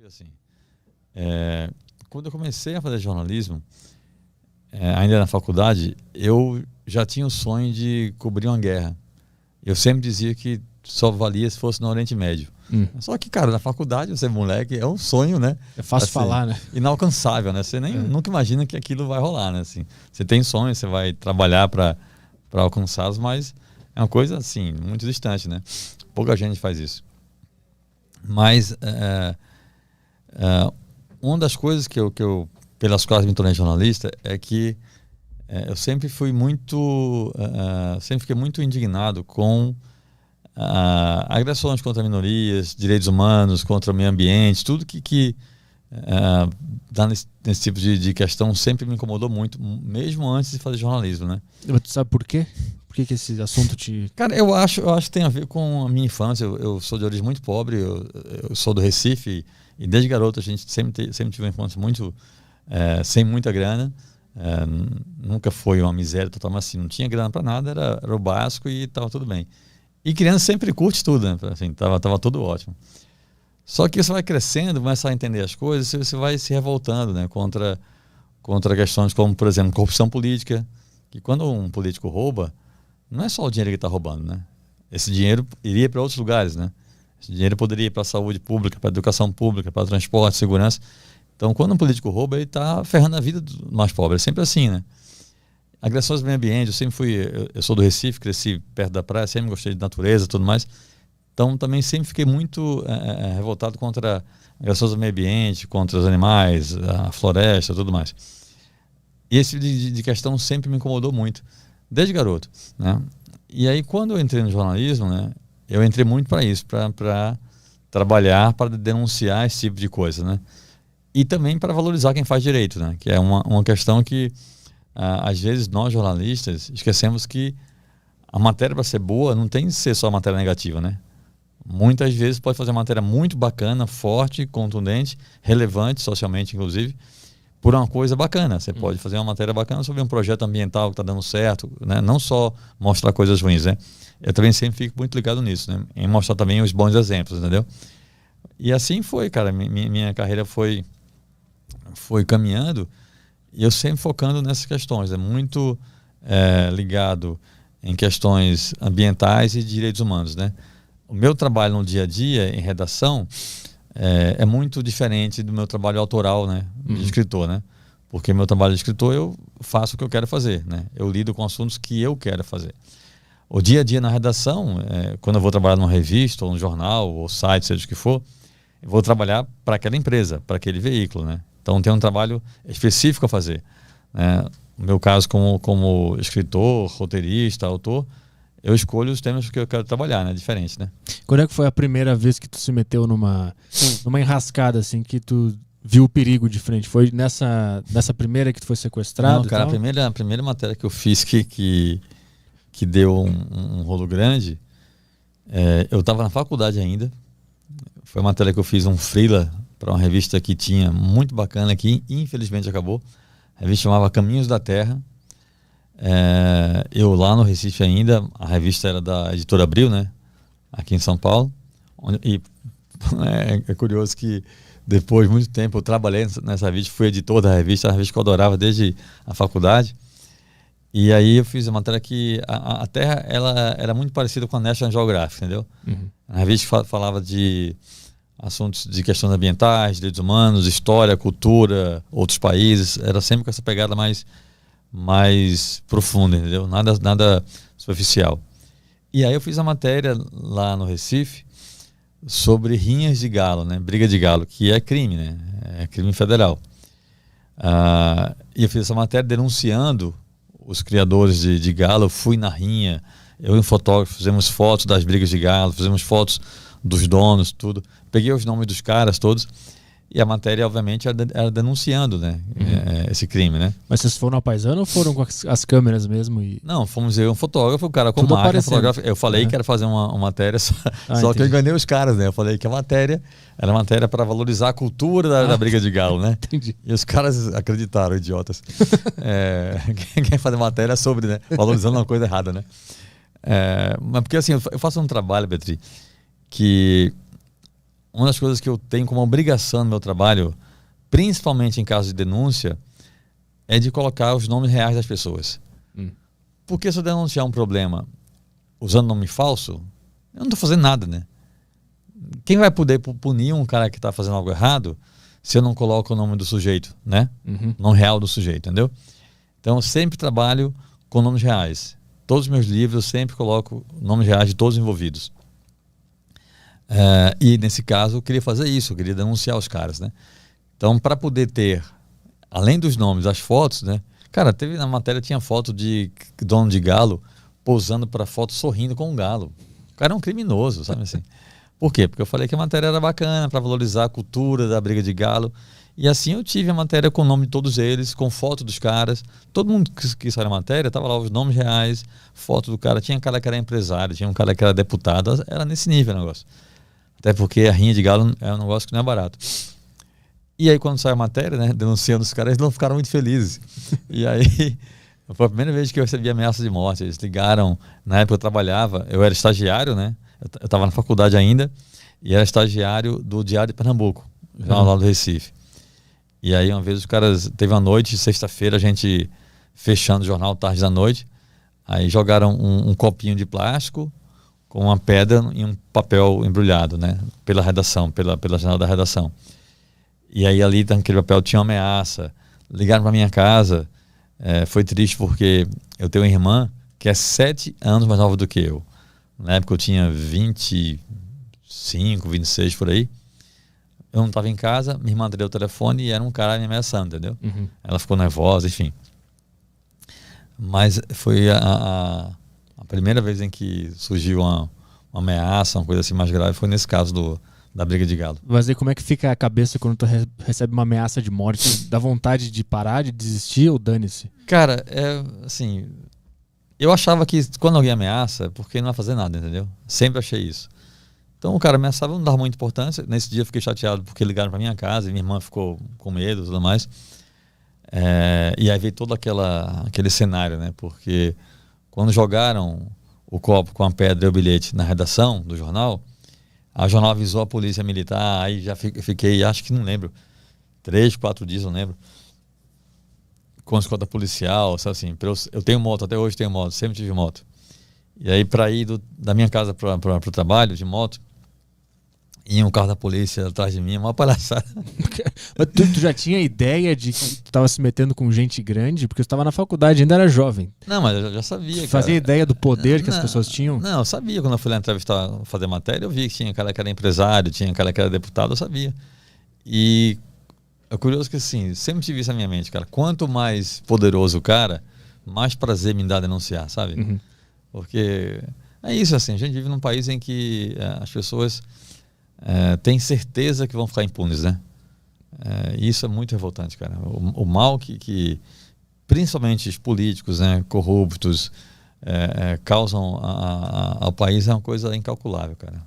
Assim, quando eu comecei a fazer jornalismo, ainda na faculdade, eu já tinha o sonho de cobrir uma guerra. Eu sempre dizia que só valia se fosse no Oriente Médio. Só que, cara, na faculdade, você moleque, é um sonho, né? É fácil assim, falar, né? Inalcançável, né? Você nunca imagina que aquilo vai rolar, né? Assim, você tem sonhos, você vai trabalhar para alcançá-los, mas é uma coisa, assim, muito distante, né? Pouca gente faz isso. Mas uma das coisas que eu pelas quais me tornei jornalista é que eu sempre fui muito sempre fiquei muito indignado com agressões contra minorias, direitos humanos, contra o meio ambiente, tudo que dá nesse tipo de questão sempre me incomodou muito, mesmo antes de fazer jornalismo, né? Tu sabe por quê? Por que esse assunto te... Cara, eu acho que tem a ver com a minha infância. Eu sou de origem muito pobre, eu sou do Recife e desde garoto a gente sempre tive uma infância muito sem muita grana. Nunca foi uma miséria total, mas assim, não tinha grana para nada, era o básico e estava tudo bem. E criança sempre curte tudo, né? Assim, tava tudo ótimo. Só que você vai crescendo, começa a entender as coisas, você vai se revoltando, né? Contra questões como, por exemplo, corrupção política, que quando um político rouba, não é só o dinheiro que está roubando, né? Esse dinheiro iria para outros lugares, né? Esse dinheiro poderia ir para a saúde pública, para a educação pública, para transporte, segurança. Então, quando um político rouba, ele está ferrando a vida do mais pobre. É sempre assim, né? Agressões ao meio ambiente, eu sou do Recife, cresci perto da praia, sempre gostei de natureza e tudo mais. Então, também sempre fiquei muito revoltado contra agressões ao meio ambiente, contra os animais, a floresta e tudo mais. E esse tipo de questão sempre me incomodou muito, desde garoto, né? E aí, quando eu entrei no jornalismo, né, eu entrei muito para isso, para trabalhar, para denunciar esse tipo de coisa, né? E também para valorizar quem faz direito, né? Que é uma questão que, às vezes, nós jornalistas esquecemos que a matéria, para ser boa, não tem que ser só matéria negativa, né? Muitas vezes pode fazer uma matéria muito bacana, forte, contundente, relevante, socialmente, inclusive, por uma coisa bacana. Você pode fazer uma matéria bacana sobre um projeto ambiental que está dando certo, né? Não só mostrar coisas ruins, né? Eu também sempre fico muito ligado nisso, né? Em mostrar também os bons exemplos, entendeu? E assim foi, cara. Minha carreira foi caminhando e eu sempre focando nessas questões. É muito ligado em questões ambientais e de direitos humanos, né? O meu trabalho no dia a dia, em redação, é muito diferente do meu trabalho autoral, né, de escritor, né? Porque meu trabalho de escritor eu faço o que eu quero fazer, né? Eu lido com assuntos que eu quero fazer. O dia a dia na redação, quando eu vou trabalhar numa revista, ou num jornal, ou site, seja o que for, eu vou trabalhar para aquela empresa, para aquele veículo, né? Então tem um trabalho específico a fazer, né? No meu caso, como escritor, roteirista, autor, eu escolho os temas que eu quero trabalhar, né? Diferente, né? Quando é que foi a primeira vez que tu se meteu numa enrascada, assim, que tu viu o perigo de frente? Foi nessa primeira que tu foi sequestrado? Não, cara, a primeira matéria que eu fiz que deu um rolo grande, eu estava na faculdade ainda. Foi uma matéria que eu fiz um freela para uma revista que tinha muito bacana, que infelizmente acabou. A revista chamava Caminhos da Terra. Eu lá no Recife ainda, a revista era da Editora Abril, né? Aqui em São Paulo. E é curioso que depois de muito tempo eu trabalhei nessa revista, fui editor da revista, a revista que eu adorava desde a faculdade. E aí eu fiz a matéria que a Terra ela era muito parecida com a National Geographic, entendeu? A revista falava de assuntos de questões ambientais, direitos humanos, história, cultura, outros países. Era sempre com essa pegada mais profunda, entendeu? Nada superficial. E aí eu fiz a matéria lá no Recife sobre rinhas de galo, né? Briga de galo, que é crime, né? É crime federal. E eu fiz essa matéria denunciando os criadores de galo. Eu fui na rinha, eu e um fotógrafo fizemos fotos das brigas de galo, fizemos fotos dos donos, tudo. Peguei os nomes dos caras todos. E a matéria, obviamente, era denunciando, né? Esse crime, né? Mas vocês foram a paisana ou foram com as câmeras mesmo? Não, fomos eu e um fotógrafo, o cara com tudo máquina fotográfica. Eu falei que era fazer uma matéria, só que eu enganei os caras, né? Eu falei que a matéria era matéria para valorizar a cultura da briga de galo, né? Entendi. E os caras acreditaram, idiotas. Quem faz matéria sobre, né? Valorizando uma coisa errada, né? Mas porque assim, eu faço um trabalho, Betri, que uma das coisas que eu tenho como obrigação no meu trabalho, principalmente em caso de denúncia, é de colocar os nomes reais das pessoas. Porque se eu denunciar um problema usando nome falso, eu não estou fazendo nada, né? Quem vai poder punir um cara que está fazendo algo errado se eu não coloco o nome do sujeito, né? O nome real do sujeito, entendeu? Então eu sempre trabalho com nomes reais. Todos os meus livros eu sempre coloco nomes reais de todos os envolvidos. E nesse caso eu queria fazer isso, eu queria denunciar os caras, né? Então, para poder ter, além dos nomes, as fotos, né? Cara, teve na matéria, tinha foto de dono de galo posando para foto sorrindo com um galo. O cara é um criminoso, sabe assim? Por quê? Porque eu falei que a matéria era bacana para valorizar a cultura da briga de galo. E assim eu tive a matéria com o nome de todos eles, com foto dos caras. Todo mundo que saiu na matéria, tava lá os nomes reais, foto do cara. Tinha um cara que era empresário, tinha um cara que era deputado. Era nesse nível o negócio. Até porque a rinha de galo é um negócio que não é barato. E aí quando saiu a matéria, né, denunciando os caras, eles não ficaram muito felizes. E aí foi a primeira vez que eu recebi ameaça de morte. Eles ligaram, na época eu trabalhava, eu era estagiário, né? Eu estava na faculdade ainda e era estagiário do Diário de Pernambuco, jornal lá do Recife. E aí uma vez os caras, teve uma noite, sexta-feira, a gente fechando o jornal tarde da noite, aí jogaram um copinho de plástico com uma pedra e um papel embrulhado, né? Pela redação, pela janela da redação. E aí ali naquele papel tinha uma ameaça. Ligaram para minha casa. Foi triste porque eu tenho uma irmã que é 7 anos mais nova do que eu. Na época eu tinha 25, 26 por aí. Eu não estava em casa, minha irmã deu o telefone e era um cara me ameaçando, entendeu? Ela ficou nervosa, enfim. Mas foi a primeira vez em que surgiu uma ameaça, uma coisa assim mais grave, foi nesse caso da briga de galo. Mas aí como é que fica a cabeça quando tu recebe uma ameaça de morte? Dá vontade de parar, de desistir ou dane-se? Cara, assim, eu achava que quando alguém ameaça, porque não vai fazer nada, entendeu? Sempre achei isso. Então o cara ameaçava, eu não dava muita importância. Nesse dia eu fiquei chateado porque ligaram para minha casa e minha irmã ficou com medo e tudo mais. E aí veio todo aquele cenário, né? Porque quando jogaram o copo com a pedra e o bilhete na redação do jornal, a jornal avisou a polícia militar, aí já fiquei, acho que não lembro, 3, 4 dias, não lembro, com a escolta policial, sabe assim, eu tenho moto, até hoje tenho moto, sempre tive moto. E aí para ir da minha casa para o trabalho de moto, ia um carro da polícia atrás de mim, uma palhaçada. Mas tu já tinha ideia de que tu estava se metendo com gente grande? Porque tu estava na faculdade, ainda era jovem. Não, mas eu já sabia, cara. Fazia ideia do poder que as pessoas tinham? Não, eu sabia. Quando eu fui lá entrevistar, fazer matéria, eu vi que tinha cara que era empresário, tinha cara que era deputado, eu sabia. E é curioso que, assim, sempre tive isso na minha mente, cara. Quanto mais poderoso o cara, mais prazer me dá denunciar, sabe? Porque é isso, assim, a gente vive num país em que as pessoas têm certeza que vão ficar impunes, né? Isso é muito revoltante, cara. O mal que principalmente os políticos, né, corruptos, causam ao país é uma coisa incalculável, cara.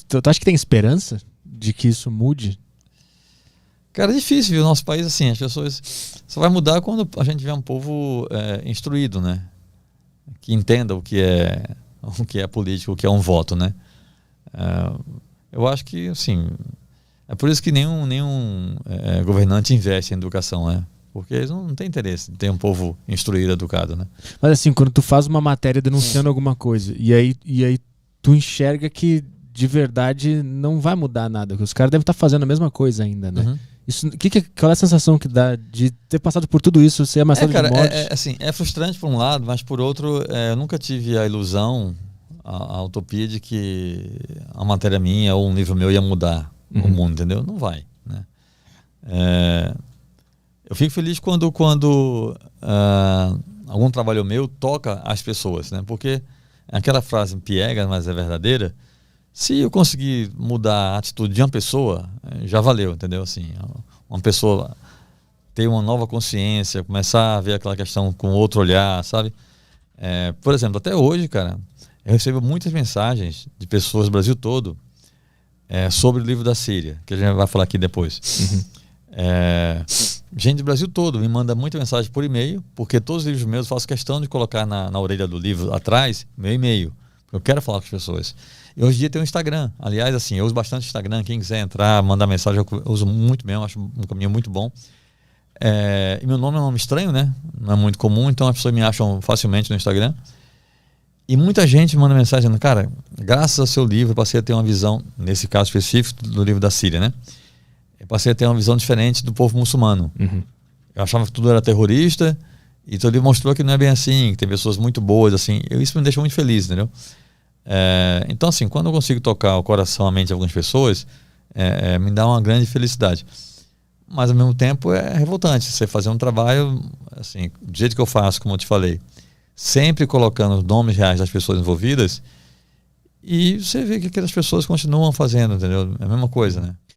Tu acha que tem esperança de que isso mude? Cara, é difícil, viu? O nosso país, assim, as pessoas... Só vai mudar quando a gente tiver um povo instruído, né? Que entenda o que é político, o que é um voto, né? Eu acho que, assim... É por isso que nenhum governante investe em educação, né? Porque eles não têm interesse de ter um povo instruído, educado, né? Mas assim, quando tu faz uma matéria denunciando alguma coisa e aí tu enxerga que de verdade não vai mudar nada, que os caras devem estar fazendo a mesma coisa ainda, né? Isso, qual é a sensação que dá de ter passado por tudo isso, ser ameaçado de morte? Assim, é frustrante por um lado, mas por outro, eu nunca tive a ilusão, a utopia de que a matéria minha ou um livro meu ia mudar o mundo, entendeu? Não vai, né? Eu fico feliz quando algum trabalho meu toca as pessoas, né? Porque aquela frase piega, mas é verdadeira. Se eu conseguir mudar a atitude de uma pessoa, já valeu, entendeu? Assim, uma pessoa ter uma nova consciência, começar a ver aquela questão com outro olhar, sabe? Por exemplo, até hoje, cara, eu recebo muitas mensagens de pessoas do Brasil todo sobre o livro da Síria, que a gente vai falar aqui depois. Gente do Brasil todo me manda muita mensagem por e-mail, porque todos os livros meus eu faço questão de colocar na orelha do livro atrás meu e-mail. Eu quero falar com as pessoas. E hoje em dia tem o Instagram. Aliás, assim, eu uso bastante o Instagram. Quem quiser entrar, mandar mensagem, eu uso muito mesmo, acho um caminho muito bom. E meu nome é um nome estranho, né? Não é muito comum, então as pessoas me acham facilmente no Instagram. E muita gente manda mensagem dizendo, cara, graças ao seu livro eu passei a ter uma visão, nesse caso específico do livro da Síria, né? Eu passei a ter uma visão diferente do povo muçulmano. Eu achava que tudo era terrorista, e teu livro mostrou que não é bem assim, que tem pessoas muito boas, assim. Isso me deixa muito feliz, entendeu? Então, assim, quando eu consigo tocar o coração, a mente de algumas pessoas, me dá uma grande felicidade. Mas, ao mesmo tempo, é revoltante você fazer um trabalho, assim, do jeito que eu faço, como eu te falei, sempre colocando os nomes reais das pessoas envolvidas, e você vê que aquelas pessoas continuam fazendo, entendeu? É a mesma coisa, né?